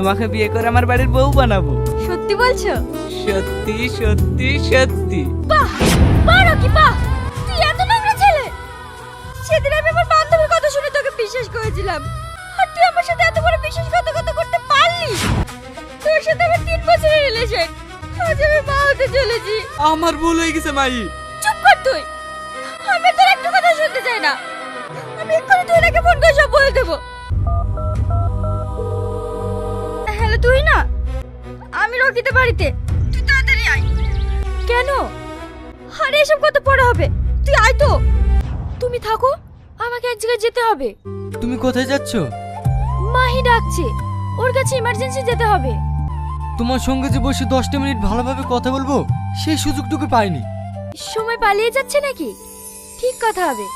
তোমাকে বিয়ে করে আমার বাড়ির বউ বানাবো। সত্যি বলছো? সত্যি সত্যি সত্যি। বাহ বাহ রকি বাহ, তুই এত নোংরা ছেলে। সেদিন আমি আমার বান্ধবীর কথা শুনে তোকে বিশ্বাস করেছিলাম, আর তুই আমার সাথে এত বড় বিশ্বাসঘাতকতা করতে পারলি। তোর সাথে আমার 3 বছরের রিলেশন, আজ আমি মা হতে চলেছি। আমার ভুল হয়ে গেছে মাই। চুপ কর তুই, আমি তোর একটা কথা শুনতে চাই না। আমি এক্ষুনি তুই নাকি ফোন করে সব বলে দেবো। হ্যালো তুই না, আমি রকিতে বাড়িতে, তুই তাড়াতাড়ি আয়। কেন? আরে এসব কত পড়া হবে, তুই আয় তো। তুমি থাকো, আমাকে এক জায়গায় যেতে হবে। তুমি কোথায় যাচ্ছ? মাহি ডাকছে, ওর কাছে ইমার্জেন্সি যেতে হবে। তোমার সঙ্গে যে বসে 10টা মিনিট ভালোভাবে কথা বলবো সেই সুযোগটুকু পাইনি। সময় পালিয়ে যাচ্ছে নাকি? ঠিক কথা হবে।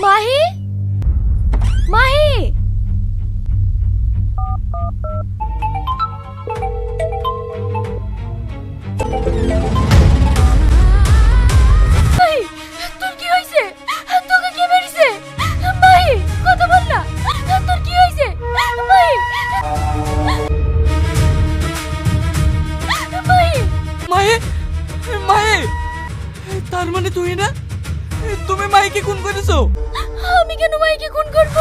মাহি মাহি, মাহি, তোর কি হয়েছে? তোকে কে মেরেছে? মাহি কথা বল না, তোর কি হয়েছে? মাহি মাহি মায়ে, মায়ে, তার মানে তুই না? তুমি মাইকে খুন করেছো? আমি কেন মাইকে খুন করব?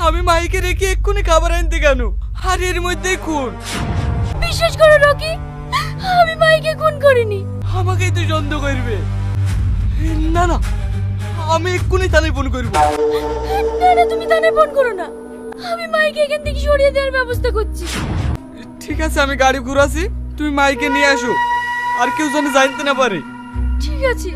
আমি মাইকে রেখে এক্ষুনি খাবার আনতে কেন? আর এর মধ্যেই খুন। বিশ্বাস করো রকি, আমি মাইকে খুন করিনি। আমাকেই তো সন্দেহ করবে। না না, আমি এক্ষুনি থানায় ফোন করবো। না না, তুমি থানায় ফোন করো না, আমি মাইকে এখান থেকে সরিয়ে দেওয়ার ব্যবস্থা করছি। ঠিক আছে, আমি গাড়ি ঘুরাছি, তুমি মাইকে নিয়ে আসো, আর কেউ যেন জানতে না পারে। ঠিক আছে।